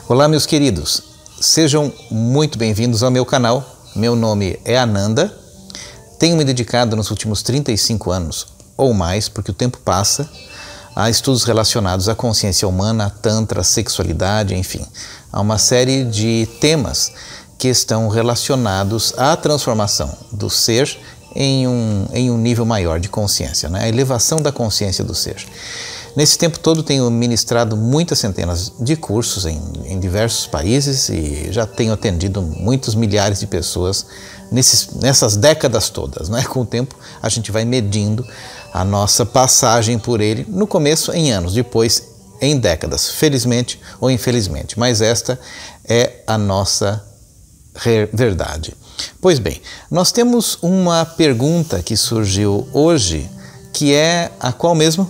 Olá, meus queridos, sejam muito bem-vindos ao meu canal. Meu nome é Ananda, tenho me dedicado nos últimos 35 anos ou mais, porque o tempo passa, a estudos relacionados à consciência humana, a tantra, a sexualidade, enfim, a uma série de temas que estão relacionados à transformação do ser em um nível maior de consciência, né? A elevação da consciência do ser. Nesse tempo todo tenho ministrado muitas centenas de cursos em diversos países e já tenho atendido muitos milhares de pessoas nessas décadas todas, né? Com o tempo a gente vai medindo a nossa passagem por ele, no começo em anos, depois em décadas, felizmente ou infelizmente, mas esta é a nossa verdade. Pois bem, nós temos uma pergunta que surgiu hoje, que é a qual mesmo?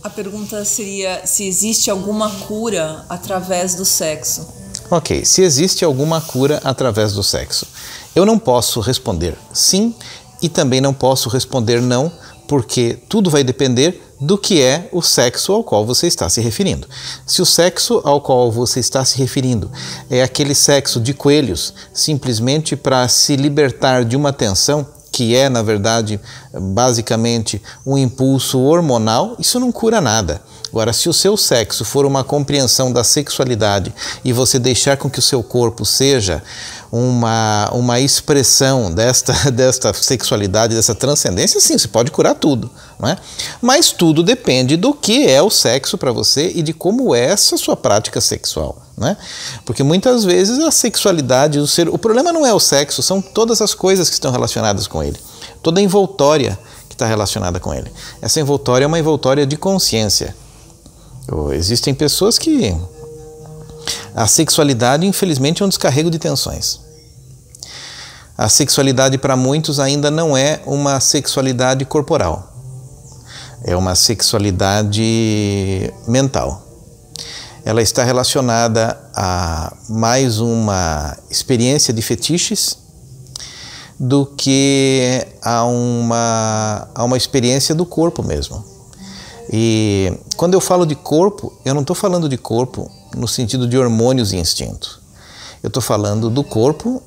A pergunta seria se existe alguma cura através do sexo. Ok, se existe alguma cura através do sexo. Eu não posso responder sim e também não posso responder não, porque tudo vai depender do que é o sexo ao qual você está se referindo. Se o sexo ao qual você está se referindo é aquele sexo de coelhos, simplesmente para se libertar de uma tensão, que é, na verdade, basicamente um impulso hormonal, isso não cura nada. Agora, se o seu sexo for uma compreensão da sexualidade e você deixar com que o seu corpo seja uma expressão desta sexualidade, dessa transcendência, sim, você pode curar tudo, não é? Mas tudo depende do que é o sexo para você e de como é essa sua prática sexual, né? Porque muitas vezes a sexualidade do ser, o problema não é o sexo, são todas as coisas que estão relacionadas com ele, toda a envoltória que está relacionada com ele. Essa envoltória é uma envoltória de consciência. Existem pessoas que a sexualidade, infelizmente, é um descarrego de tensões. A sexualidade para muitos ainda não é uma sexualidade corporal, é uma sexualidade mental. Ela está relacionada a mais uma experiência de fetiches do que a uma experiência do corpo mesmo. E quando eu falo de corpo, eu não estou falando de corpo no sentido de hormônios e instinto. Eu estou falando do corpo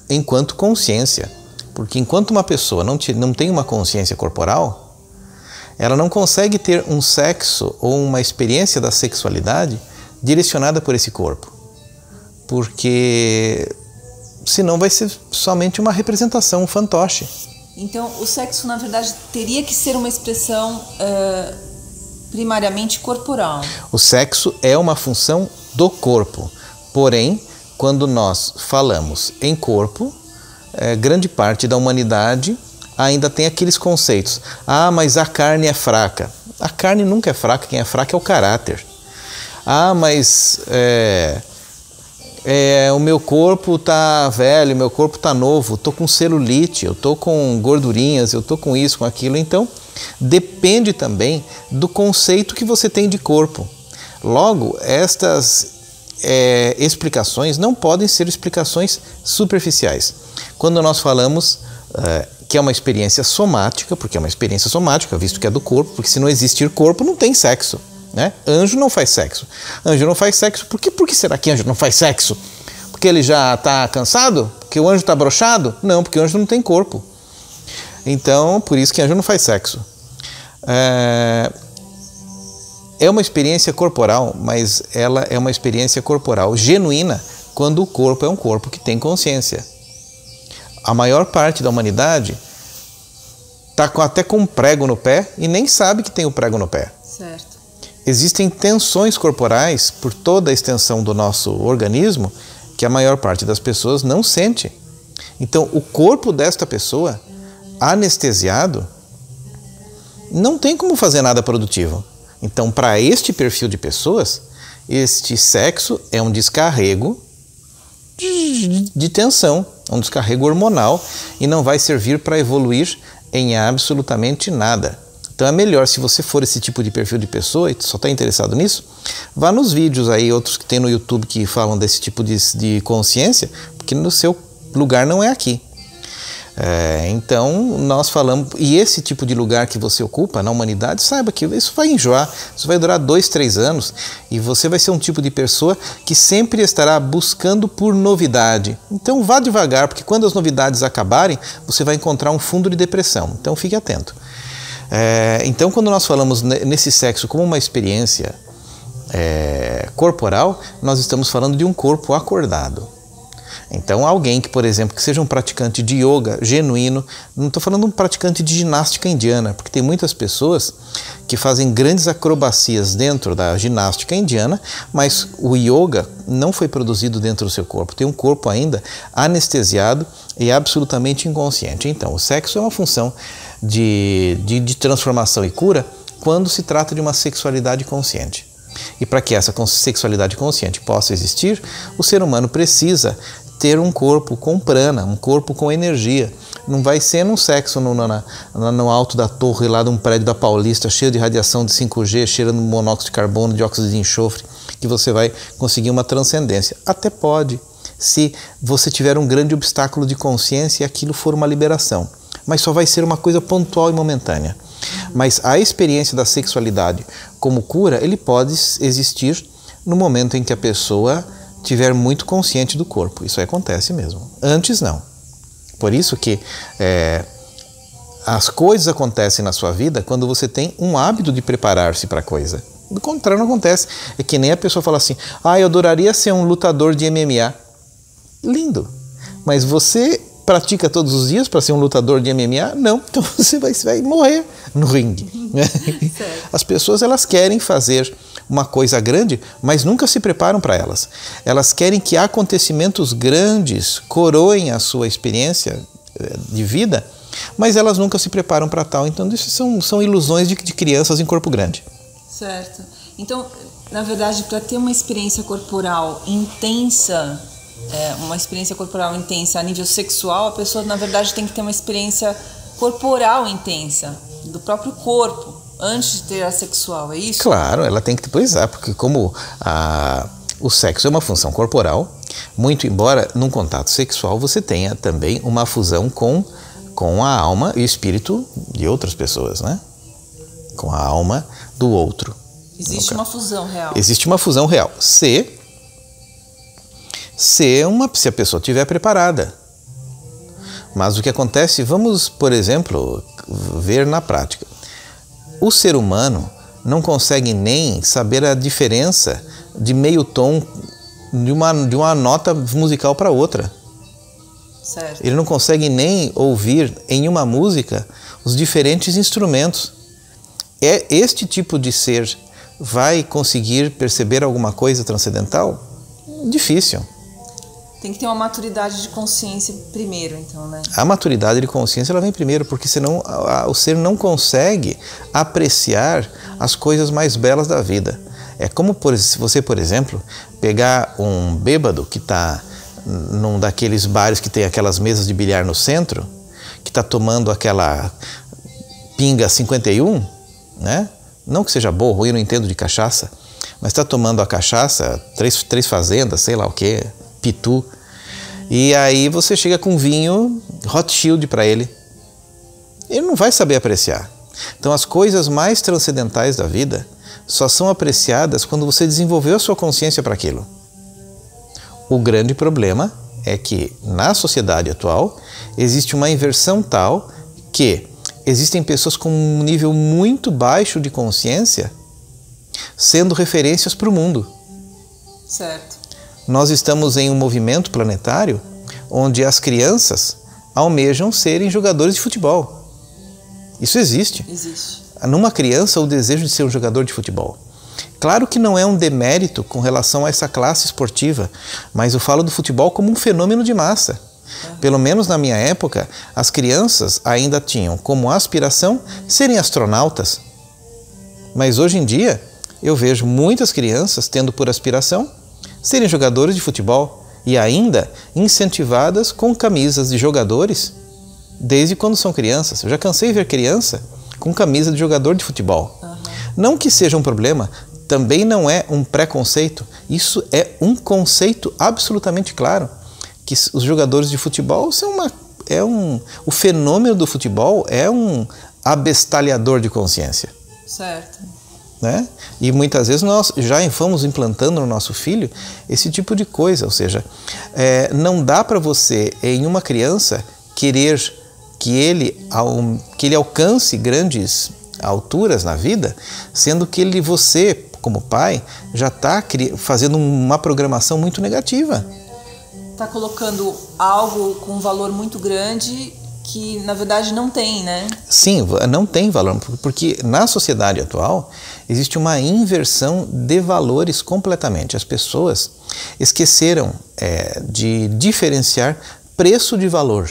enquanto consciência. Porque enquanto uma pessoa não tem uma consciência corporal, ela não consegue ter um sexo ou uma experiência da sexualidade direcionada por esse corpo. Porque senão vai ser somente uma representação, um fantoche. Então, o sexo, na verdade, teria que ser uma expressão primariamente corporal. O sexo é uma função do corpo. Porém, quando nós falamos em corpo, grande parte da humanidade ainda tem aqueles conceitos. Ah, mas a carne é fraca. A carne nunca é fraca, quem é fraco é o caráter. Ah, mas o meu corpo está velho, meu corpo está novo, estou com celulite, eu estou com gordurinhas, eu estou com isso, com aquilo. Então, depende também do conceito que você tem de corpo. Logo, estas explicações não podem ser explicações superficiais. Quando nós falamos que é uma experiência somática, porque é uma experiência somática, visto que é do corpo, porque se não existir corpo, não tem sexo. Né? Anjo não faz sexo. Anjo não faz sexo. Por que será que anjo não faz sexo? Porque ele já está cansado? Porque o anjo está broxado? Não, porque o anjo não tem corpo. Então, por isso que anjo não faz sexo. É uma experiência corporal, mas ela é uma experiência corporal genuína quando o corpo é um corpo que tem consciência. A maior parte da humanidade está até com um prego no pé e nem sabe que tem o prego no pé. Certo. Existem tensões corporais por toda a extensão do nosso organismo que a maior parte das pessoas não sente. Então, o corpo desta pessoa, anestesiado, não tem como fazer nada produtivo. Então, para este perfil de pessoas, este sexo é um descarrego de tensão, um descarrego hormonal e não vai servir para evoluir em absolutamente nada. Então é melhor, se você for esse tipo de perfil de pessoa e só está interessado nisso, vá nos vídeos aí, outros que tem no YouTube que falam desse tipo de consciência, porque no seu lugar não é aqui. Então, nós falamos, e esse tipo de lugar que você ocupa na humanidade, saiba que isso vai enjoar, isso vai durar 2, 3 anos, e você vai ser um tipo de pessoa que sempre estará buscando por novidade. Então, vá devagar, porque quando as novidades acabarem, você vai encontrar um fundo de depressão. Então, fique atento. Então, quando nós falamos nesse sexo como uma experiência corporal, nós estamos falando de um corpo acordado. Então, alguém que, por exemplo, que seja um praticante de yoga genuíno, não estou falando de um praticante de ginástica indiana, porque tem muitas pessoas que fazem grandes acrobacias dentro da ginástica indiana, mas o yoga não foi produzido dentro do seu corpo, tem um corpo ainda anestesiado e absolutamente inconsciente. Então, o sexo é uma função de transformação e cura quando se trata de uma sexualidade consciente. E para que essa sexualidade consciente possa existir, o ser humano precisa ter um corpo com prana, um corpo com energia. Não vai ser num sexo no alto da torre lá de um prédio da Paulista, cheio de radiação de 5G, cheirando monóxido de carbono, dióxido de enxofre, que você vai conseguir uma transcendência. Até pode, se você tiver um grande obstáculo de consciência e aquilo for uma liberação. Mas só vai ser uma coisa pontual e momentânea. Mas a experiência da sexualidade como cura, ele pode existir no momento em que a pessoa estiver muito consciente do corpo. Isso acontece mesmo. Antes não. Por isso que as coisas acontecem na sua vida quando você tem um hábito de preparar-se para a coisa. Do contrário, não acontece. É que nem a pessoa fala assim, eu adoraria ser um lutador de MMA. Lindo. Mas você pratica todos os dias para ser um lutador de MMA? Não, então você vai morrer no ringue. As pessoas, elas querem fazer uma coisa grande, mas nunca se preparam para elas. Elas querem que acontecimentos grandes coroem a sua experiência de vida, mas elas nunca se preparam para tal. Então, isso são ilusões de crianças em corpo grande. Certo. Então, na verdade, para ter uma experiência corporal intensa, a nível sexual, a pessoa, na verdade, tem que ter uma experiência corporal intensa, do próprio corpo, antes de ter a sexual, é isso? Claro, ela tem que ter, porque como o sexo é uma função corporal, muito embora num contato sexual você tenha também uma fusão com a alma e o espírito de outras pessoas, né? Com a alma do outro. Existe uma fusão real. Existe uma fusão real. Se a pessoa estiver preparada. Mas o que acontece, vamos, por exemplo, ver na prática. O ser humano não consegue nem saber a diferença de meio tom de uma nota musical para outra. Certo. Ele não consegue nem ouvir em uma música os diferentes instrumentos. Este tipo de ser vai conseguir perceber alguma coisa transcendental? Difícil. Tem que ter uma maturidade de consciência primeiro, então, né? A maturidade de consciência ela vem primeiro, porque senão o ser não consegue apreciar as coisas mais belas da vida. É como se você, por exemplo, pegar um bêbado que está num daqueles bares que tem aquelas mesas de bilhar no centro, que está tomando aquela pinga 51, né? Não que seja boa, ruim, eu não entendo de cachaça, mas está tomando a cachaça, três fazendas, sei lá o que, pitu, e aí você chega com vinho Rothschild para ele. Ele não vai saber apreciar. Então as coisas mais transcendentais da vida só são apreciadas quando você desenvolveu a sua consciência para aquilo. O grande problema é que na sociedade atual existe uma inversão tal que existem pessoas com um nível muito baixo de consciência sendo referências para o mundo. Certo. Nós estamos em um movimento planetário onde as crianças almejam serem jogadores de futebol. Isso existe. Existe. Numa criança, o desejo de ser um jogador de futebol. Claro que não é um demérito com relação a essa classe esportiva, mas eu falo do futebol como um fenômeno de massa. Pelo menos na minha época, as crianças ainda tinham como aspiração serem astronautas. Mas hoje em dia, eu vejo muitas crianças tendo por aspiração serem jogadores de futebol e ainda incentivadas com camisas de jogadores desde quando são crianças. Eu já cansei de ver criança com camisa de jogador de futebol. Não que seja um problema, também não é um preconceito. Isso é um conceito absolutamente claro, que os jogadores de futebol são o fenômeno do futebol é um abestalhador de consciência. Certo. Né? E muitas vezes nós já vamos implantando no nosso filho esse tipo de coisa, ou seja, não dá para você, em uma criança, querer que ele alcance grandes alturas na vida, sendo que você, como pai, já está fazendo uma programação muito negativa. Está colocando algo com um valor muito grande que na verdade não tem, né? Sim, não tem valor, porque na sociedade atual existe uma inversão de valores completamente. As pessoas esqueceram de diferenciar preço de valor.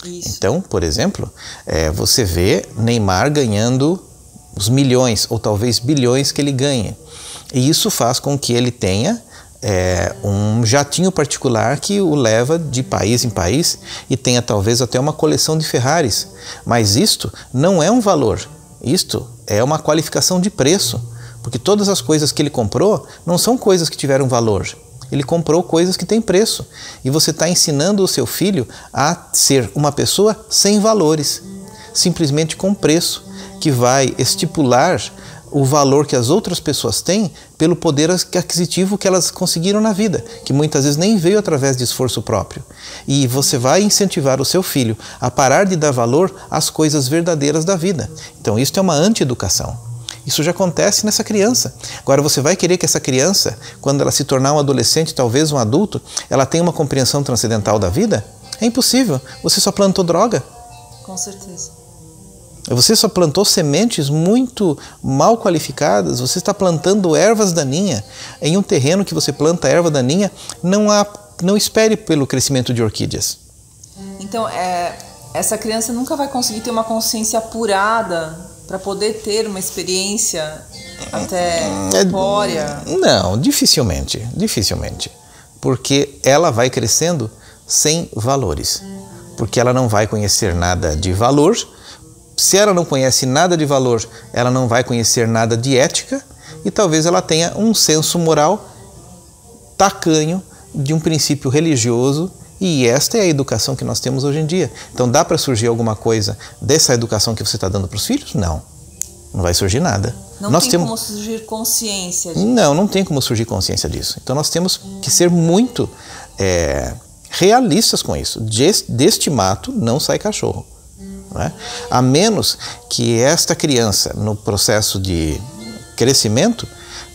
Isso. Então, por exemplo, você vê Neymar ganhando os milhões ou talvez bilhões que ele ganha. E isso faz com que ele tenha um jatinho particular que o leva de país em país e tenha talvez até uma coleção de Ferraris. Mas isto não é um valor, isto é uma qualificação de preço, porque todas as coisas que ele comprou não são coisas que tiveram valor. Ele comprou coisas que têm preço e você está ensinando o seu filho a ser uma pessoa sem valores, simplesmente com preço, que vai estipular o valor que as outras pessoas têm pelo poder aquisitivo que elas conseguiram na vida, que muitas vezes nem veio através de esforço próprio. E você vai incentivar o seu filho a parar de dar valor às coisas verdadeiras da vida. Então isso é uma anti-educação. Isso já acontece nessa criança. Agora você vai querer que essa criança, quando ela se tornar um adolescente, talvez um adulto, ela tenha uma compreensão transcendental da vida? É impossível. Você só plantou droga. Com certeza. Você só plantou sementes muito mal qualificadas, você está plantando ervas daninhas. Em um terreno que você planta erva daninha, não espere pelo crescimento de orquídeas. Então, essa criança nunca vai conseguir ter uma consciência apurada para poder ter uma experiência até corpórea? Não, dificilmente. Porque ela vai crescendo sem valores. Porque ela não vai conhecer nada de valor. Se ela não conhece nada de valor, ela não vai conhecer nada de ética e talvez ela tenha um senso moral tacanho de um princípio religioso, e esta é a educação que nós temos hoje em dia. Então dá para surgir alguma coisa dessa educação que você está dando para os filhos? Não vai surgir nada. Não tem como surgir consciência disso. Não tem como surgir consciência disso. Então nós temos que ser muito realistas com isso. Deste mato não sai cachorro. Né? A menos que esta criança, no processo de crescimento,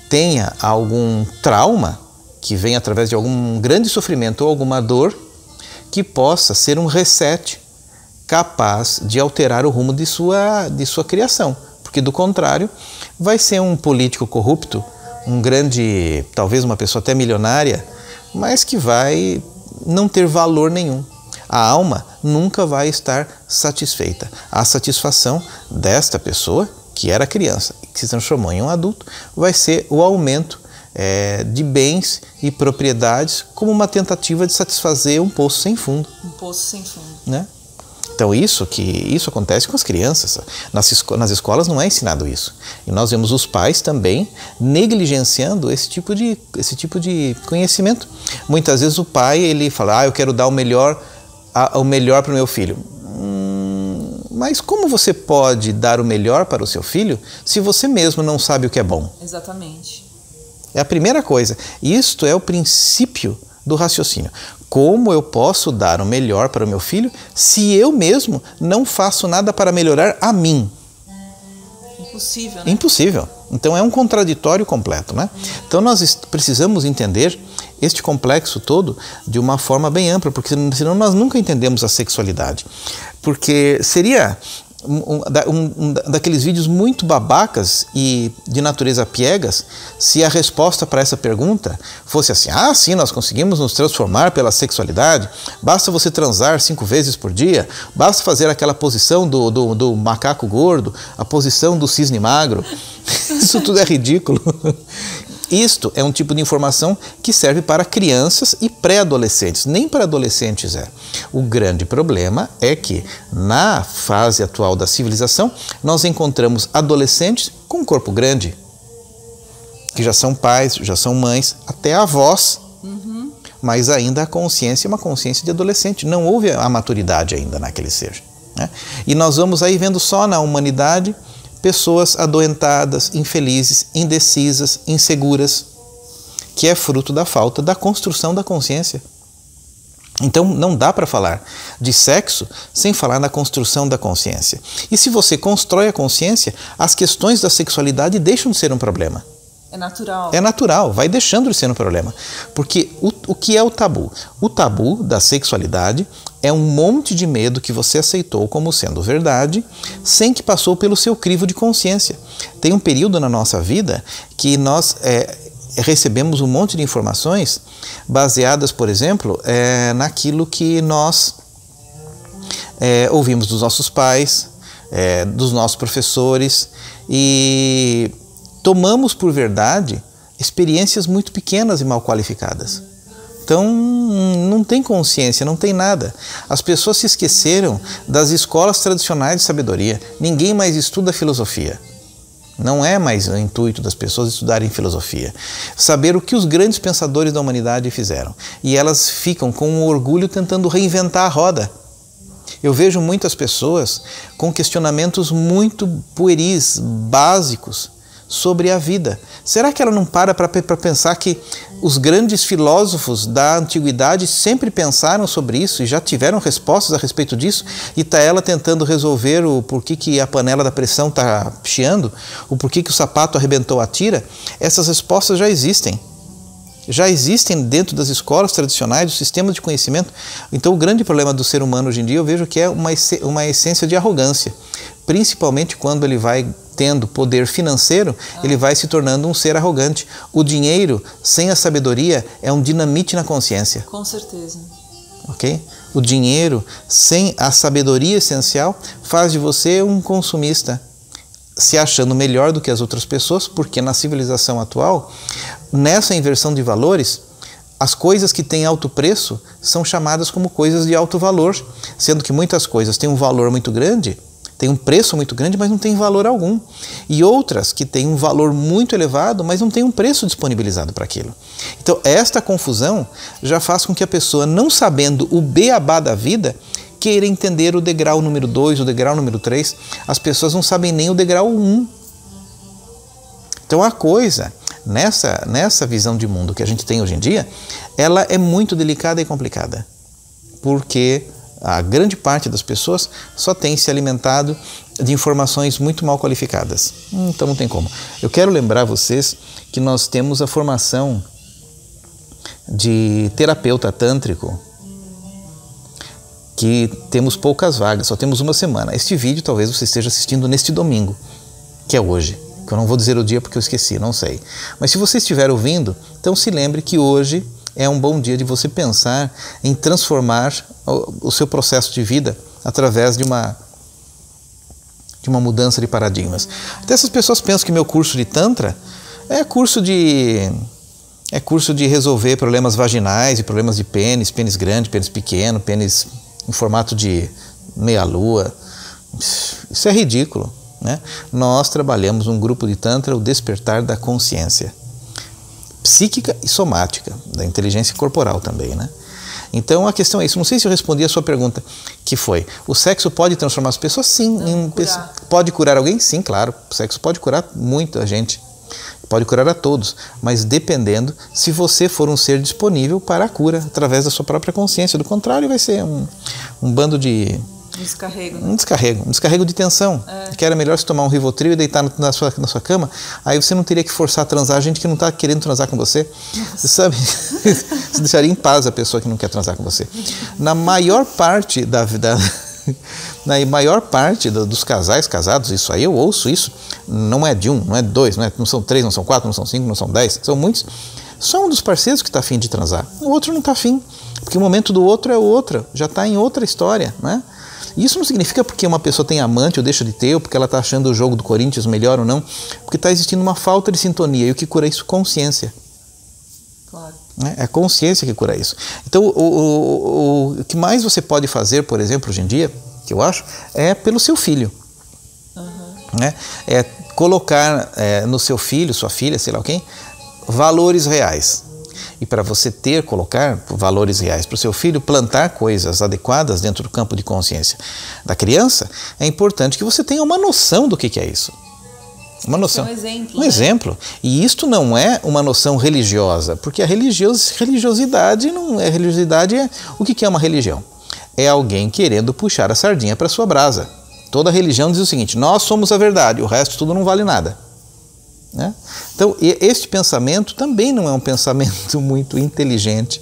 tenha algum trauma que vem através de algum grande sofrimento ou alguma dor que possa ser um reset capaz de alterar o rumo de sua criação. Porque do contrário, vai ser um político corrupto, talvez uma pessoa até milionária, mas que vai não ter valor nenhum. A alma nunca vai estar satisfeita. A satisfação desta pessoa, que era criança e que se transformou em um adulto, vai ser o aumento de bens e propriedades como uma tentativa de satisfazer um poço sem fundo. Um poço sem fundo. Né? Então isso acontece com as crianças. Nas escolas não é ensinado isso. E nós vemos os pais também negligenciando esse tipo de conhecimento. Muitas vezes o pai ele fala, eu quero dar o melhor para o meu filho. Mas como você pode dar o melhor para o seu filho se você mesmo não sabe o que é bom? Exatamente. É a primeira coisa. Isto é o princípio do raciocínio. Como eu posso dar o melhor para o meu filho se eu mesmo não faço nada para melhorar a mim? Impossível, né? Impossível. Então é um contraditório completo, né? Então nós precisamos entender este complexo todo de uma forma bem ampla, porque senão nós nunca entendemos a sexualidade. Porque seria daqueles vídeos muito babacas e de natureza piegas se a resposta para essa pergunta fosse assim, sim, nós conseguimos nos transformar pela sexualidade, basta você transar 5 vezes por dia, basta fazer aquela posição do macaco gordo, a posição do cisne magro. Isso tudo é ridículo. Isto é um tipo de informação que serve para crianças e pré-adolescentes, nem para adolescentes é. O grande problema é que, na fase atual da civilização, nós encontramos adolescentes com corpo grande, que já são pais, já são mães, até avós. mas ainda a consciência é uma consciência de adolescente, não houve a maturidade ainda naquele ser, né? E nós vamos aí vendo só na humanidade pessoas adoentadas, infelizes, indecisas, inseguras, que é fruto da falta da construção da consciência. Então não dá para falar de sexo sem falar na construção da consciência. E se você constrói a consciência, as questões da sexualidade deixam de ser um problema. É natural. É natural, vai deixando de ser um problema. Porque o que é o tabu? O tabu da sexualidade é um monte de medo que você aceitou como sendo verdade, sem que passou pelo seu crivo de consciência. Tem um período na nossa vida que nós recebemos um monte de informações baseadas, por exemplo, naquilo que nós ouvimos dos nossos pais, dos nossos professores, e tomamos por verdade experiências muito pequenas e mal qualificadas. Então não tem consciência, não tem nada. As pessoas se esqueceram das escolas tradicionais de sabedoria. Ninguém mais estuda filosofia. Não é mais o intuito das pessoas estudarem filosofia. Saber o que os grandes pensadores da humanidade fizeram. E elas ficam com um orgulho tentando reinventar a roda. Eu vejo muitas pessoas com questionamentos muito pueris, básicos, sobre a vida. Será que ela não para pensar que os grandes filósofos da antiguidade sempre pensaram sobre isso e já tiveram respostas a respeito disso? E está ela tentando resolver o porquê que a panela da pressão está chiando, o porquê que o sapato arrebentou a tira? Essas respostas já existem. Já existem dentro das escolas tradicionais, do sistema de conhecimento. Então o grande problema do ser humano hoje em dia eu vejo que é uma essência de arrogância. Principalmente quando ele vai tendo poder financeiro, ele vai se tornando um ser arrogante. O dinheiro sem a sabedoria é um dinamite na consciência. Com certeza. Ok? O dinheiro sem a sabedoria essencial faz de você um consumista, se achando melhor do que as outras pessoas, porque na civilização atual, nessa inversão de valores, as coisas que têm alto preço são chamadas como coisas de alto valor, sendo que muitas coisas têm um valor muito grande, tem um preço muito grande, mas não tem valor algum. E outras que têm um valor muito elevado, mas não tem um preço disponibilizado para aquilo. Então, esta confusão já faz com que a pessoa, não sabendo o beabá da vida, queira entender o degrau número 2, o degrau número 3. As pessoas não sabem nem o degrau 1. Então, a coisa, nessa visão de mundo que a gente tem hoje em dia, ela é muito delicada e complicada. Porque a grande parte das pessoas só tem se alimentado de informações muito mal qualificadas. Então não tem como. Eu quero lembrar vocês que nós temos a formação de terapeuta tântrico, que temos poucas vagas, só temos uma semana. Este vídeo talvez você esteja assistindo neste domingo, que é hoje, que eu não vou dizer o dia porque eu esqueci, não sei. Mas se você estiver ouvindo, então se lembre que hoje é um bom dia de você pensar em transformar o seu processo de vida através de uma mudança de paradigmas. Até essas pessoas pensam que meu curso de Tantra é curso de resolver problemas vaginais e problemas de pênis grande, pênis pequeno, pênis em formato de meia-lua. Isso é ridículo, né? Nós trabalhamos um grupo de Tantra, o despertar da consciência psíquica e somática, da inteligência corporal também, né? Então a questão é isso. Não sei se eu respondi a sua pergunta, que foi: o sexo pode transformar as pessoas? Sim. Pode curar alguém? Sim, claro. O sexo pode curar muita gente. Pode curar a todos, mas dependendo se você for um ser disponível para a cura através da sua própria consciência. Do contrário, vai ser um bando de... Descarrego, né? Um descarrego de tensão. Que era melhor se tomar um Rivotril e deitar na sua cama, aí você não teria que forçar a transar gente que não está querendo transar com você. Você sabe? Você deixaria em paz a pessoa que não quer transar com você. Na maior parte dos casais casados, isso aí eu ouço isso, não é de um, não é de dois, não são 3, não são 4, não são 5, não são 10, são muitos. Só um dos parceiros que está afim de transar, o outro não está afim, porque o momento do outro é outro, já está em outra história, né? Isso não significa porque uma pessoa tem amante ou deixa de ter, ou porque ela está achando o jogo do Corinthians melhor ou não, porque está existindo uma falta de sintonia, e o que cura isso? Consciência. Claro. É a consciência que cura isso. Então, o que mais você pode fazer, por exemplo, hoje em dia, que eu acho, é pelo seu filho. Né? É colocar no seu filho, sua filha, sei lá quem, valores reais. e para você colocar valores reais para o seu filho, plantar coisas adequadas dentro do campo de consciência da criança, é importante que você tenha uma noção do que é isso. Uma noção. Um exemplo. Um exemplo. E isto não é uma noção religiosa, porque a religiosidade não é religiosidade. O que é uma religião? É alguém querendo puxar a sardinha para sua brasa. Toda religião diz o seguinte: nós somos a verdade, o resto tudo não vale nada. Né? Então, este pensamento também não é um pensamento muito inteligente.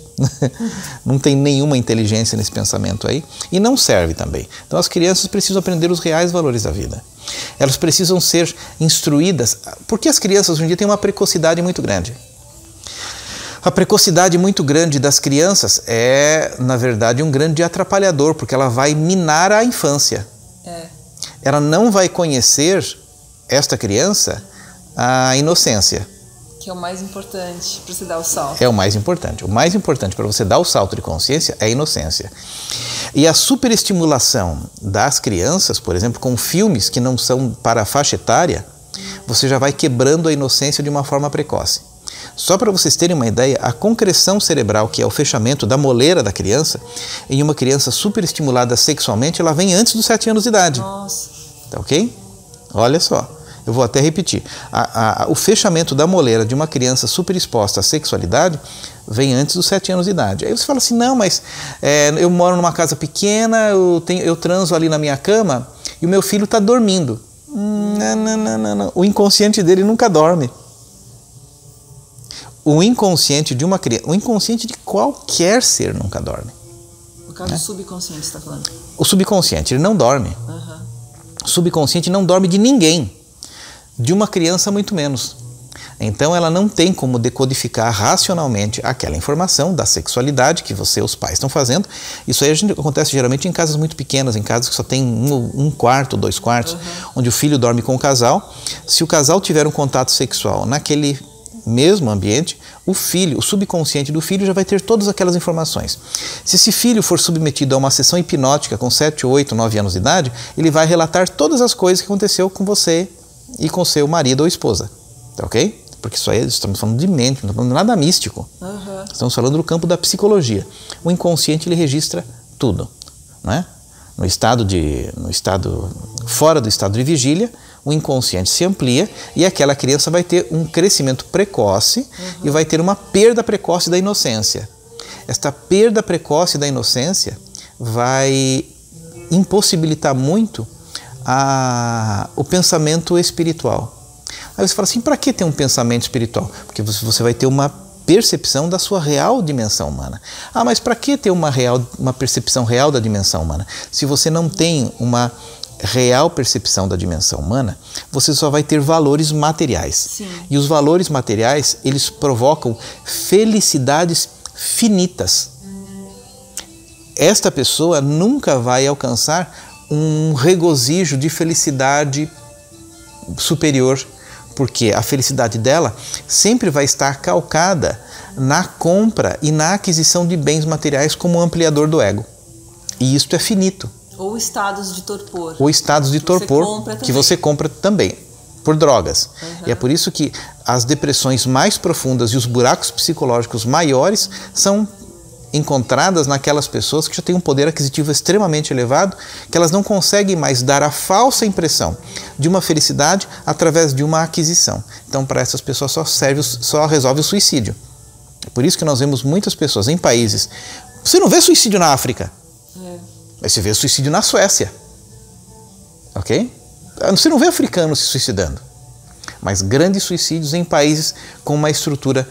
Não tem nenhuma inteligência nesse pensamento aí e não serve também. Então, as crianças precisam aprender os reais valores da vida. Elas precisam ser instruídas, porque as crianças hoje em dia têm uma precocidade muito grande. A precocidade muito grande das crianças é, na verdade, um grande atrapalhador, porque ela vai minar a infância. Ela não vai conhecer, esta criança, a inocência. Que é o mais importante para você dar o salto. É o mais importante. O mais importante para você dar o salto de consciência é a inocência. E a superestimulação das crianças, por exemplo, com filmes que não são para a faixa etária, você já vai quebrando a inocência de uma forma precoce. Só para vocês terem uma ideia, a concreção cerebral, que é o fechamento da moleira da criança, em uma criança superestimulada sexualmente, ela vem antes dos 7 anos de idade. Nossa. Tá ok? Olha só. Eu vou até repetir. O fechamento da moleira de uma criança superexposta à sexualidade vem antes dos 7 anos de idade. Aí você fala assim, não, mas eu moro numa casa pequena, eu transo ali na minha cama e o meu filho está dormindo. Não. O inconsciente dele nunca dorme. O inconsciente de uma criança, o inconsciente de qualquer ser nunca dorme. No caso do subconsciente, você está falando? O subconsciente, ele não dorme. O subconsciente não dorme de ninguém. De uma criança muito menos. Então ela não tem como decodificar racionalmente aquela informação da sexualidade que os pais estão fazendo. Isso aí acontece geralmente em casas muito pequenas, em casas que só tem um quarto, 2 quartos, onde o filho dorme com o casal. Se o casal tiver um contato sexual naquele mesmo ambiente, o subconsciente do filho já vai ter todas aquelas informações. Se esse filho for submetido a uma sessão hipnótica com 7, 8, 9 anos de idade, ele vai relatar todas as coisas que aconteceu com você e com seu marido ou esposa, tá ok? Porque isso aí estamos falando de mente, não estamos falando de nada místico. Estamos falando do campo da psicologia. O inconsciente ele registra tudo, né? Fora do estado de vigília, o inconsciente se amplia e aquela criança vai ter um crescimento precoce e vai ter uma perda precoce da inocência. Esta perda precoce da inocência vai impossibilitar muito o pensamento espiritual. Aí você fala assim, para que ter um pensamento espiritual? Porque você vai ter uma percepção da sua real dimensão humana. Mas para que ter uma percepção real da dimensão humana? Se você não tem uma real percepção da dimensão humana, você só vai ter valores materiais. Sim. E os valores materiais, eles provocam felicidades finitas. Esta pessoa nunca vai alcançar um regozijo de felicidade superior, porque a felicidade dela sempre vai estar calcada na compra e na aquisição de bens materiais como ampliador do ego. E isto é finito. Ou estados de torpor. Ou estados de torpor que você compra também, por drogas. E é por isso que as depressões mais profundas e os buracos psicológicos maiores são encontradas naquelas pessoas que já têm um poder aquisitivo extremamente elevado, que elas não conseguem mais dar a falsa impressão de uma felicidade através de uma aquisição. Então, para essas pessoas só resolve o suicídio. É por isso que nós vemos muitas pessoas em países... Você não vê suicídio na África, mas você vê suicídio na Suécia. Ok? Você não vê africanos se suicidando, mas grandes suicídios em países com uma estrutura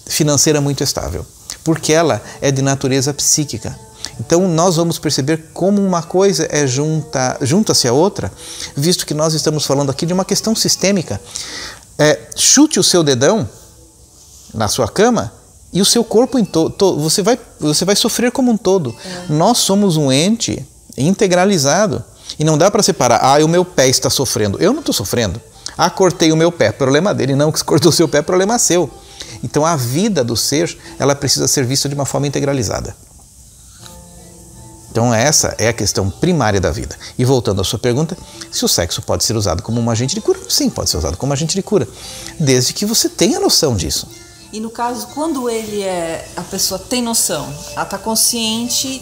financeira muito estável, porque ela é de natureza psíquica. Então nós vamos perceber como uma coisa junta-se à outra, visto que nós estamos falando aqui de uma questão sistêmica. Chute o seu dedão na sua cama e o seu corpo você vai sofrer como um todo. Nós somos um ente integralizado e não dá para separar. O meu pé está sofrendo. Eu não estou sofrendo. Cortei o meu pé, problema dele. Não, que cortou o seu pé, problema seu. Então a vida do ser, ela precisa ser vista de uma forma integralizada. Então essa é a questão primária da vida. E voltando à sua pergunta, se o sexo pode ser usado como um agente de cura? Sim, pode ser usado como agente de cura, desde que você tenha noção disso. E no caso, quando a pessoa tem noção, ela está consciente,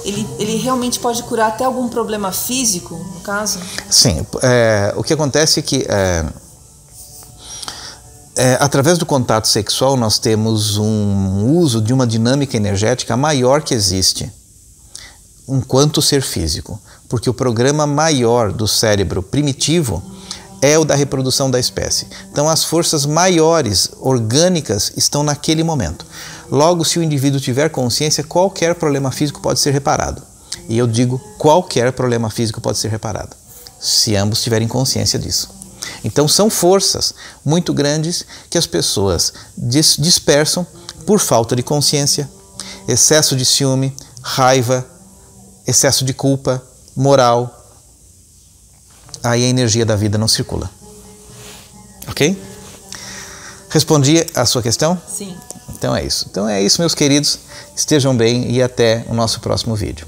ele realmente pode curar até algum problema físico, no caso? Sim, o que acontece é que através do contato sexual nós temos um uso de uma dinâmica energética maior que existe enquanto ser físico, porque o programa maior do cérebro primitivo é o da reprodução da espécie. Então as forças maiores, orgânicas, estão naquele momento. Logo, se o indivíduo tiver consciência, qualquer problema físico pode ser reparado. E eu digo, qualquer problema físico pode ser reparado, se ambos tiverem consciência disso. Então são forças muito grandes que as pessoas dispersam por falta de consciência, excesso de ciúme, raiva, excesso de culpa, moral. Aí a energia da vida não circula. Ok? Respondi a sua questão? Sim. Então é isso. Então é isso, meus queridos. Estejam bem e até o nosso próximo vídeo.